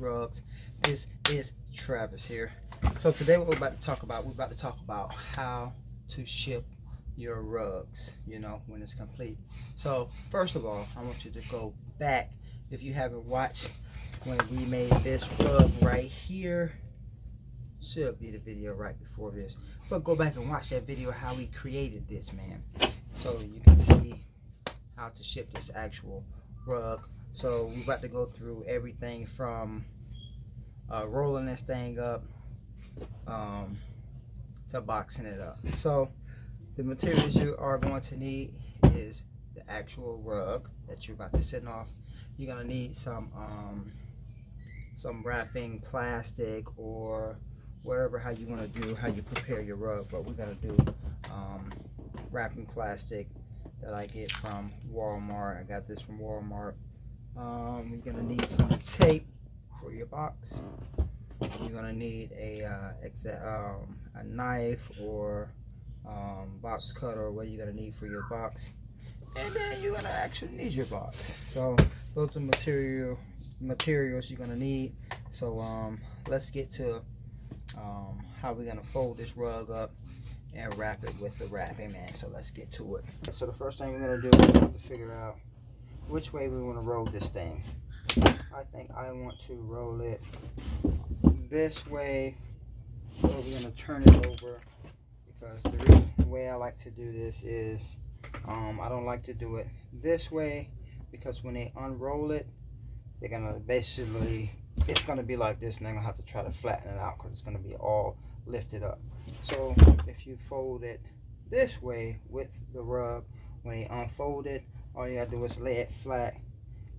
Rugs. This is Travis here. So today what we're about to talk about, how to ship your rugs, you know, when it's complete. So first of all, I want you to go back, if you haven't watched when we made this rug right here. Should be the video right before this, but go back and watch that video how we created this, man, so you can see how to ship this actual rug. So we're about to go through everything from rolling this thing up to boxing it up. So the materials you are going to need is the actual rug that you're about to sit off. You're gonna need some wrapping plastic or whatever, how you want to do, how you prepare your rug, but we're gonna do wrapping plastic that I get from Walmart. I got this from Walmart. You're gonna need some tape for your box. You're gonna need a knife or box cutter, or what you're gonna need for your box, and then you're gonna actually need your box. So those are materials you're gonna need. So let's get to how we're gonna fold this rug up and wrap it with the wrapping, man. So let's get to it. So the first thing we're gonna do is we have to figure out which way we want to roll this thing. I think I want to roll it this way, so we're gonna turn it over, because the way I like to do this is I don't like to do it this way, because when they unroll it, they're gonna basically, it's gonna be like this, and they're gonna have to try to flatten it out because it's gonna be all lifted up. So if you fold it this way with the rug, when you unfold it, all you gotta do is lay it flat,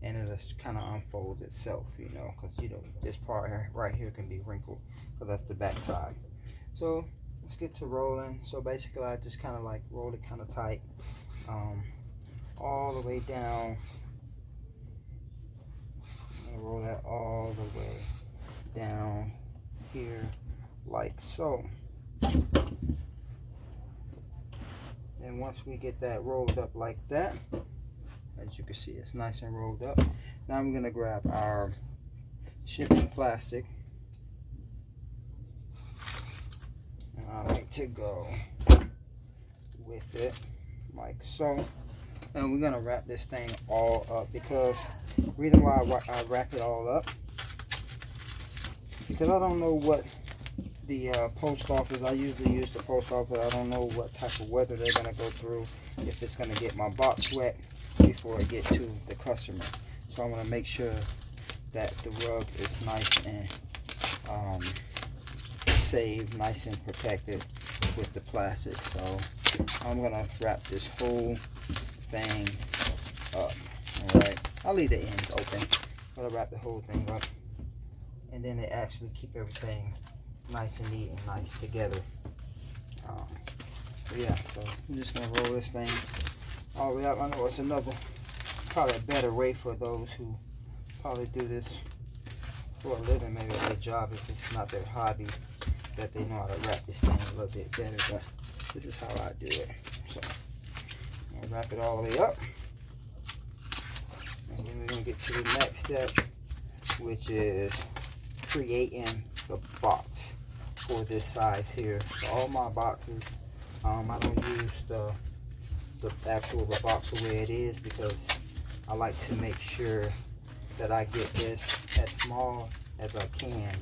and it'll just kind of unfold itself, you know, because you know this part right here can be wrinkled, because that's the back side. So let's get to rolling. So basically I just kind of like roll it kind of tight all the way down. Roll that all the way down here like so. And once we get that rolled up like that, as you can see, it's nice and rolled up. Now I'm going to grab our shipping plastic, and I like to go with it like so. And we're going to wrap this thing all up, because the reason why I wrap it all up, because I don't know what the post office, I usually use the post office, I don't know what type of weather they're going to go through, if it's going to get my box wet before I get to the customer. So I want to make sure that the rug is nice and saved, nice and protected with the plastic. So I'm going to wrap this whole thing up. Alright, I'll leave the ends open, but I'll wrap the whole thing up, and then they actually keep everything nice and neat and nice together. Yeah, so I'm just gonna roll this thing all the way up. I know it's probably a better way for those who probably do this for a living, maybe a job, if it's not their hobby, that they know how to wrap this thing a little bit better. But this is how I do it. So I'm gonna wrap it all the way up, and then we're gonna get to the next step, which is creating the box for this size here. So all my boxes, I don't use the actual box the way it is, because I like to make sure that I get this as small as I can,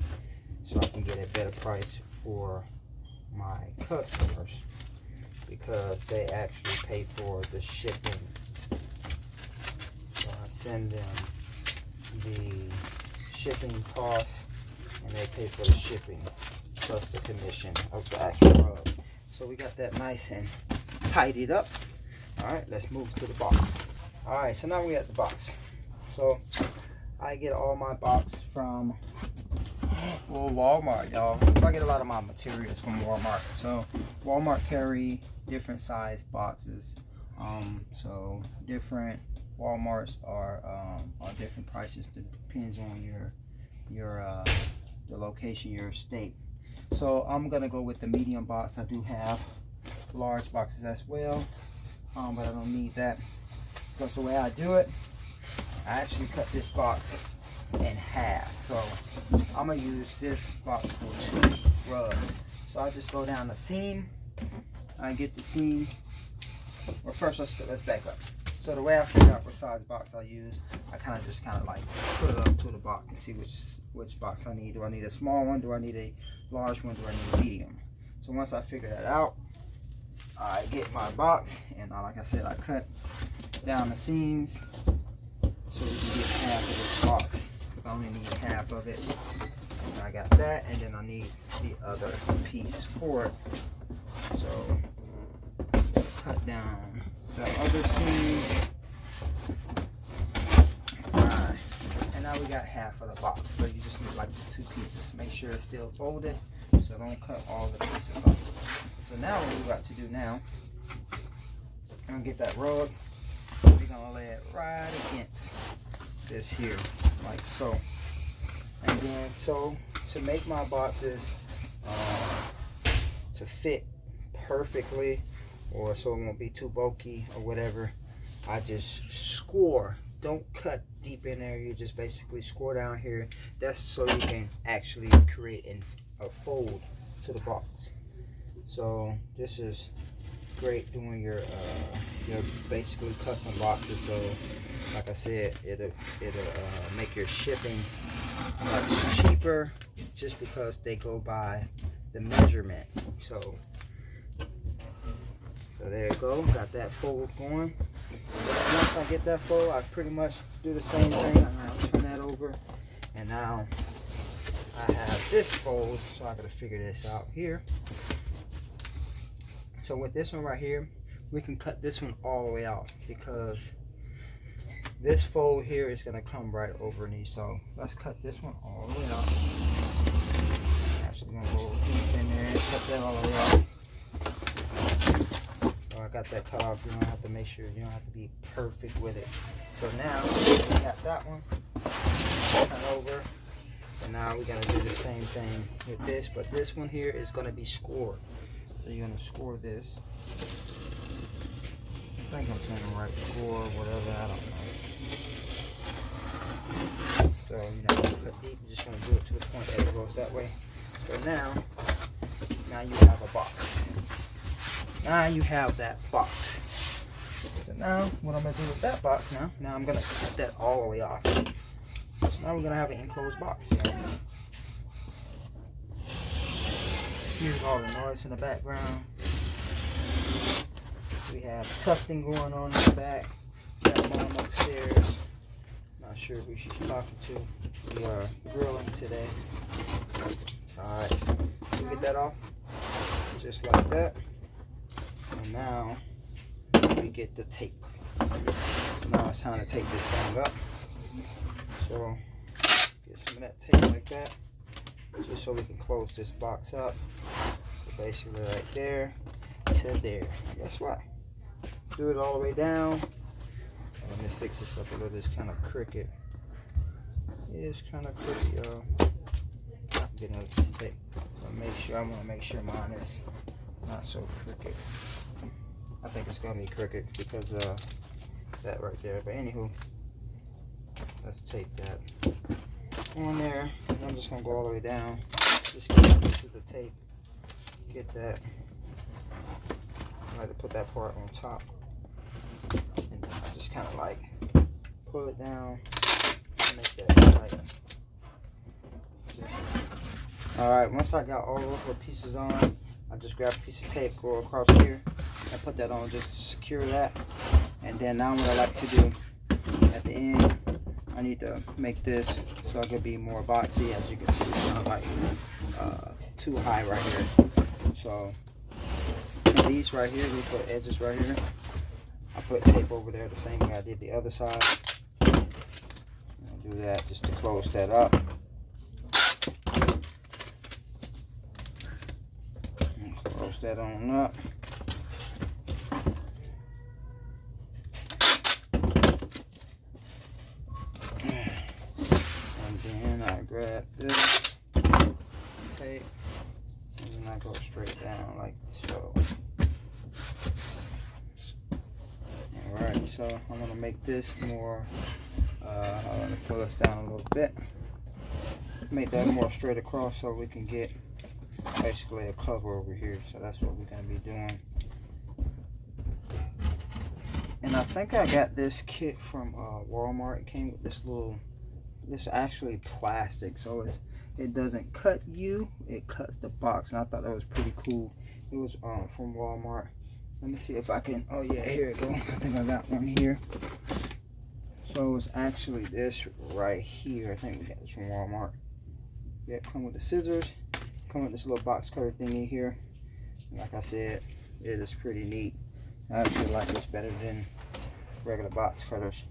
so I can get a better price for my customers, because they actually pay for the shipping. So I send them the shipping costs, and they pay for the shipping plus the commission of the actual rug. So we got that nice and tidied up. Alright, let's move to the box. Alright, so now we at the box. So I get all my box from Walmart, y'all. So I get a lot of my materials from Walmart. So Walmart carry different size boxes. So different Walmarts are different prices. Depends on the location, your state. So I'm gonna go with the medium box. I do have large boxes as well, but I don't need that, because the way I do it, I actually cut this box in half. So I'm gonna use this box for 2 rubs. So I just go down the seam. I get the seam. Well, first let's back up. So the way I figure out what size box I use, I kind of like put it up to the box to see which box I need. Do I need a small one? Do I need a large one? Do I need a medium? So once I figure that out, I get my box, and like I said, I cut down the seams so we can get half of this box. I only need half of it. And I got that, and then I need the other piece for it. So cut down the other seam. Alright, and now we got half of the box. So you just need like 2 pieces. Make sure it's still folded, so don't cut all the pieces off. So now what we got to do now, I'm gonna get that rug. We're gonna lay it right against this here, like so. And then, so to make my boxes to fit perfectly, or so it won't be too bulky or whatever, I just score. Don't cut deep in there. You just basically score down here. That's so you can actually create a fold to the box. So this is great doing your basically custom boxes. So like I said, it'll make your shipping much cheaper, just because they go by the measurement. So there you go, got that fold going. Once I get that fold, I pretty much do the same thing. I'll turn that over, and now I have this fold, so I gotta figure this out here. So with this one right here, we can cut this one all the way off, because this fold here is gonna come right over me. So let's cut this one all the way off. Actually gonna go deep in there and cut that all the way off. So I got that cut off. You don't have to make sure, you don't have to be perfect with it. So now we got that one cut over, and now we gotta do the same thing with this, but this one here is gonna be scored. So you're gonna score this. I think I'm saying the right score, whatever, I don't know. So you know, cut deep, you're just gonna do it to the point that it goes that way. So now you have a box. Now you have that box. So now what I'm gonna do with that box now I'm gonna cut that all the way off. So now we're gonna have an enclosed box. You know? Here's all the noise in the background. We have tufting going on in the back. Got mom upstairs. Not sure who she's talking to. We are grilling today. Alright, so get that off. Just like that. And now we get the tape. So now it's time to take this thing up. So get some of that tape like that, just so we can close this box up. So basically right there to there. Guess what? Do it all the way down. Let me fix this up a little. It's kind of crooked. It's kind of crooked, y'all. I'm getting a tape. I want to make sure mine is not so crooked. I think it's gonna be crooked because that right there. But anywho, let's take that on there. And I'm just gonna go all the way down. Just get a piece of the tape. Get that. I like to put that part on top, and then I just kind of like pull it down and make that tight. All right. Once I got all of the pieces on, I just grab a piece of tape, go across here, and put that on just to secure that. And then now what I like to do at the end, I need to make this so I can be more boxy. As you can see, it's kind of like too high right here. So these right here, these little edges right here, I put tape over there the same way I did the other side. I'll do that just to close that up. Close that on up. And then I grab this tape and then I go straight down like so. Alright, so I'm going to make this more I'm going to pull this down a little bit, make that more straight across so we can get basically a cover over here. So that's what we're going to be doing. And I think I got this kit from Walmart. It came with this little, this is actually plastic, so it doesn't cut you, it cuts the box, and I thought that was pretty cool. It was from Walmart. Let me see if I can, oh yeah, here it go. I think I got one here. So it's actually this right here. I think we got this from Walmart. Yeah, come with the scissors, come with this little box cutter thingy here. Like I said, it is pretty neat. I actually like this better than regular box cutters.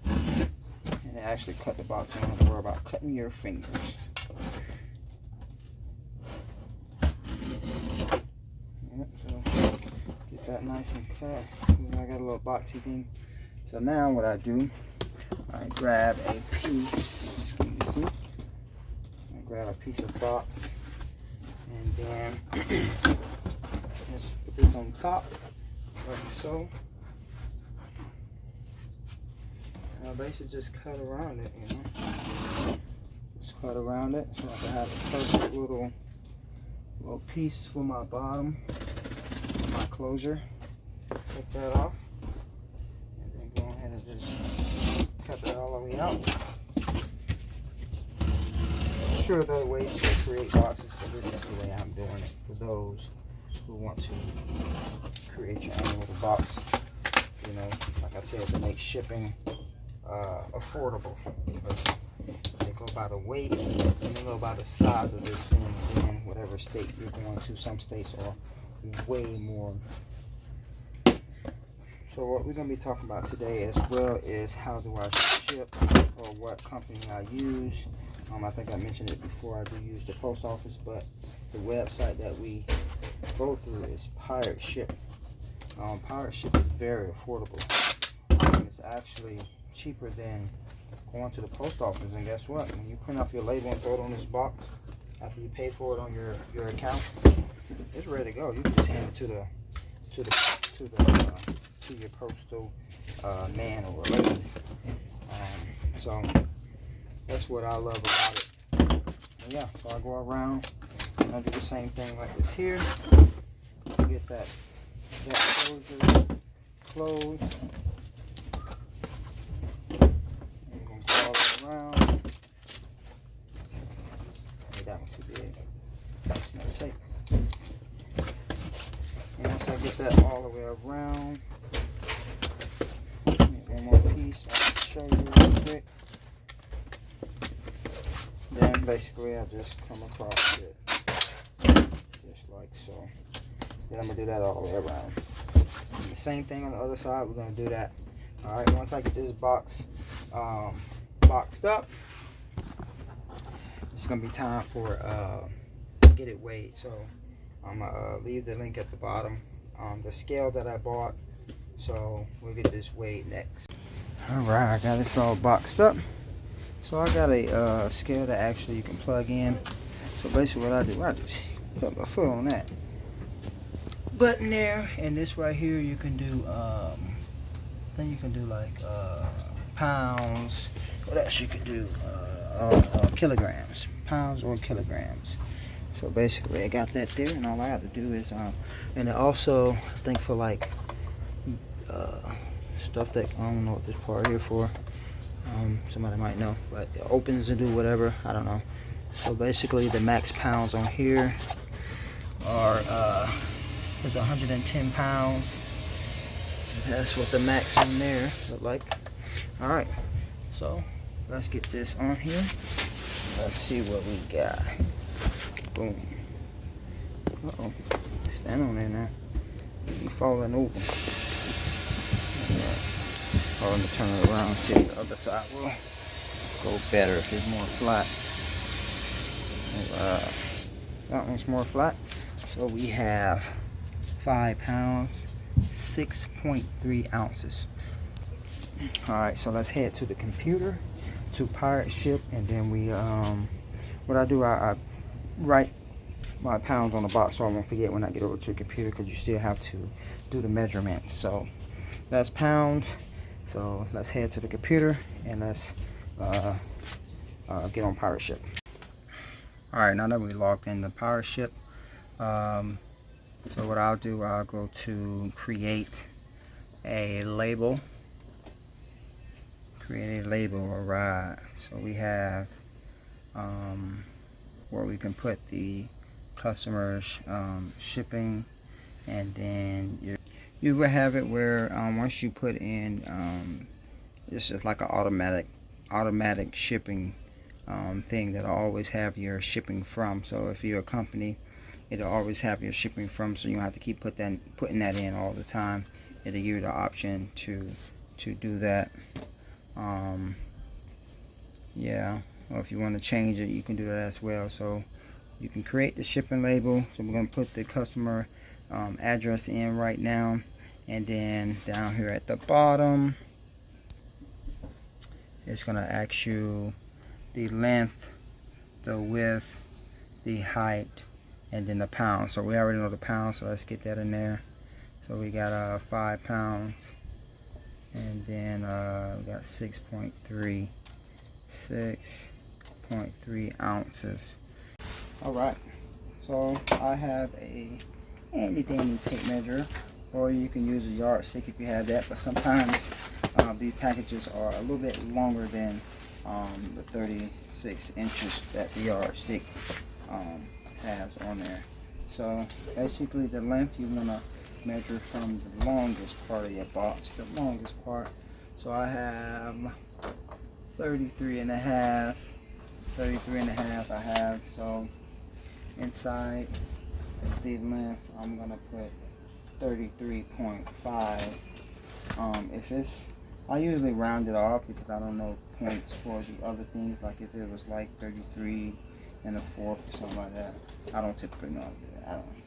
And they actually cut the box. You don't have to worry about cutting your fingers. Yep, so get that nice and cut. I got a little boxy thing. So now what I do, I grab a piece, excuse me, I grab a piece of box, and then just put this on top, like so. And I basically just cut around it, you know. Just cut around it so I can have a perfect little piece for my bottom, for my closure. Cut that off. Go ahead and just cut that all the way out. I'm sure there are ways to create boxes, but this is the way I'm doing it for those who want to create your own little box. You know, like I said, to make shipping affordable. They go by the weight and they go by the size of this thing in whatever state you're going to. Some states are way more. So what we're going to be talking about today as well is how do I ship, or what company I use. I think I mentioned it before, I do use the post office, but the website that we go through is Pirate Ship. Pirate Ship is very affordable. It's actually cheaper than going to the post office. And guess what? When you print off your label and throw it on this box, after you pay for it on your account, it's ready to go. You can just hand it to your postal man or lady. So that's what I love about it. And yeah, so I go around and I do the same thing like this here. Get that closure closed. I'm gonna go all the way around. Made that one too big. That's another tape. And once I get that all the way around, one more piece I'll show you real quick. Then basically I just come across it just like so. Then I'm gonna do that all the way around. And the same thing on the other side, we're gonna do that. Alright, once I get this box boxed up, it's gonna be time for to get it weighed. So I'm gonna leave the link at the bottom, the scale that I bought. So we'll get this weighed next. Alright, I got this all boxed up. So I got a scale that actually you can plug in. So basically what I do, I just put my foot on that button there, and this right here you can do then you can do like pounds. What else you can do? Kilograms, pounds or kilograms. So basically I got that there, and all I have to do is and it also, I think for like stuff that, I don't know what this part here for, somebody might know, but it opens and do whatever, I don't know. So basically the max pounds on here are is 110 pounds. That's what the max on there look like. Alright, so let's get this on here. Let's see what we got. Boom. Uh-oh. Stand on there now. You falling over. Or let me turn it around, see if the other side will go better if it's more flat. That one's more flat. So we have 5 pounds, 6.3 ounces. Alright, so let's head to the computer, to Pirate Ship, and then we, what I do, I write my pounds on the box so I won't forget when I get over to the computer, because you still have to do the measurements. So that's pounds, So let's head to the computer and let's get on Pirate Ship. Alright, now that we logged in the Pirate Ship, so what I'll do, I'll go to create a label. Create a label. Alright, so we have where we can put the customer's shipping, and then you will have it where once you put in it's just like an automatic shipping thing that'll always have your shipping from. So if you're a company, it'll always have your shipping from, so you don't have to keep putting that in all the time. It'll give you the option to do that. Yeah, or if you want to change it, you can do that as well. So you can create the shipping label. So we're going to put the customer address in right now, and then down here at the bottom it's going to ask you the length, the width, the height, and then the pounds. So we already know the pounds, so let's get that in there. So we got 5 pounds, and then we got 6.3 ounces. Alright, so I have a handy dandy tape measure, or you can use a yardstick if you have that, but sometimes these packages are a little bit longer than the 36 inches that the yardstick has on there. So basically the length, you want to measure from the longest part of your box, the longest part. So I have 33 and a half I have. So inside the length, I'm gonna put 33.5. If it's, I usually round it off because I don't know points for the other things, like if it was like 33 and a fourth or something like that. I don't typically know how to do that. I don't.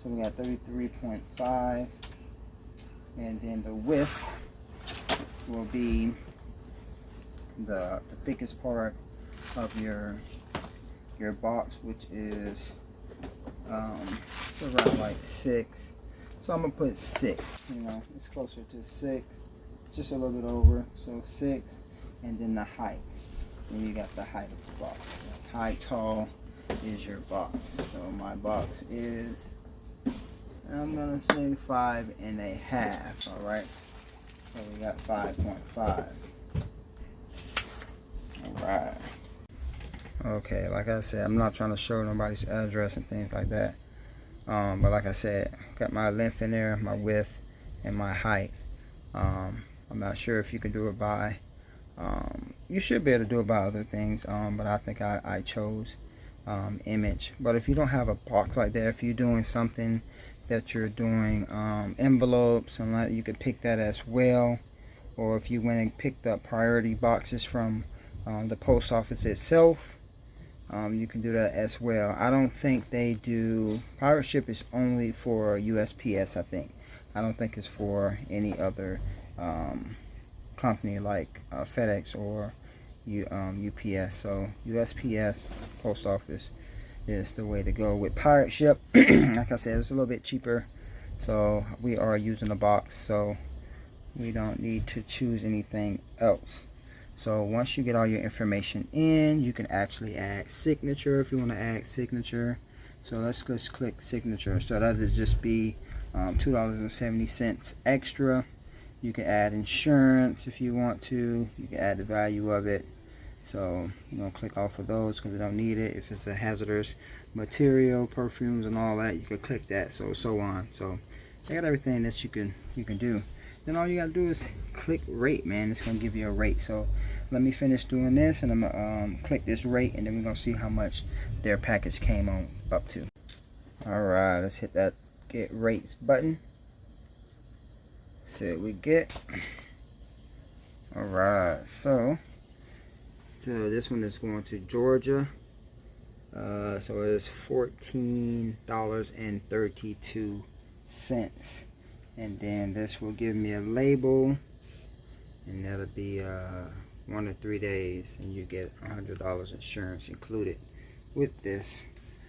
So we got 33.5, and then the width will be the thickest part of your box, which is it's around like 6. So I'm gonna put 6. You know, it's closer to 6, just a little bit over. So 6, and then the height. And you got the height of the box. How tall is your box? So my box is, I'm gonna say 5.5. All right. So we got 5.5. All right. Okay, like I said, I'm not trying to show nobody's address and things like that. But like I said, got my length in there, my width, and my height. I'm not sure if you can do it by, you should be able to do it by other things, but I think I chose image. But if you don't have a box like that, if you're doing something that you're doing envelopes and like, you could pick that as well. Or if you went and picked up priority boxes from the post office itself, you can do that as well. I don't think they do, Pirate Ship is only for USPS, I think. I don't think it's for any other company like FedEx or UPS. So USPS, post office, is the way to go with Pirate Ship. Like I said, it's a little bit cheaper, so we are using a box, so we don't need to choose anything else. So once you get all your information in, you can actually add signature if you want to add signature. So let's click signature. So that would just be $2.70 extra. You can add insurance if you want to. You can add the value of it. So you're gonna click off of those because we don't need it. If it's a hazardous material, perfumes and all that, you can click that. So on. So I got everything that you can do. Then all you gotta do is click rate, man. It's gonna give you a rate. So let me finish doing this, and I'm gonna click this rate, and then we're gonna see how much their package came on up to. All right, let's hit that get rates button. See what we get. All right, so this one is going to Georgia. So it's $14.32, and then this will give me a label, and that'll be 1 to 3 days, and you get $100 insurance included with this.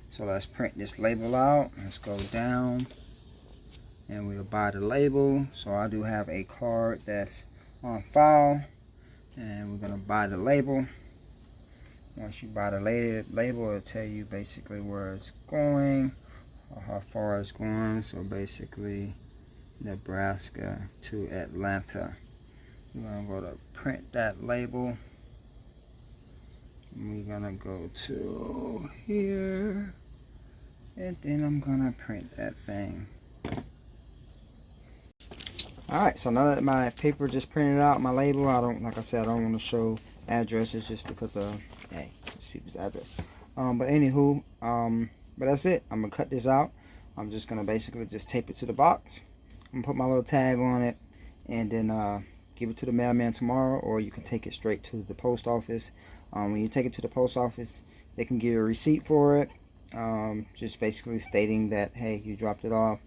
So let's print this label out. Let's go down, and we'll buy the label. So I do have a card that's on file, and we're gonna buy the label. Once you buy the label, it'll tell you basically where it's going or how far it's going. So basically Nebraska to Atlanta. We're gonna go to print that label. We're gonna go to here, and then I'm gonna print that thing. Alright, so now that my paper just printed out, my label, like I said, I don't want to show addresses just because of, hey, this people's address. But anywho, but that's it. I'm gonna cut this out. I'm just gonna basically just tape it to the box. I'm gonna put my little tag on it, and then give it to the mailman tomorrow, or you can take it straight to the post office. When you take it to the post office, they can give you a receipt for it, just basically stating that, hey, you dropped it off.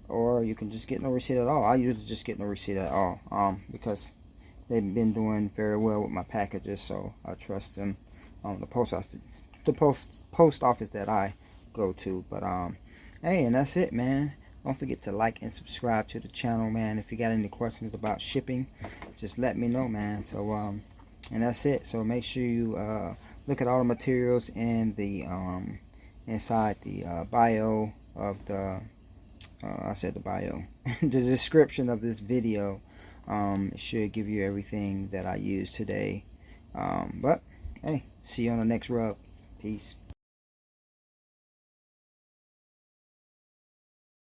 Or you can just get no receipt at all. I usually just get no receipt at all, because they've been doing very well with my packages, so I trust them. The post office that I go to. But hey, and that's it, man. Don't forget to like and subscribe to the channel, man. If you got any questions about shipping, just let me know, man. So and that's it. So make sure you look at all the materials in the inside the bio of the I said the bio the description of this video. It should give you everything that I used today. But hey, see you on the next rub. Peace.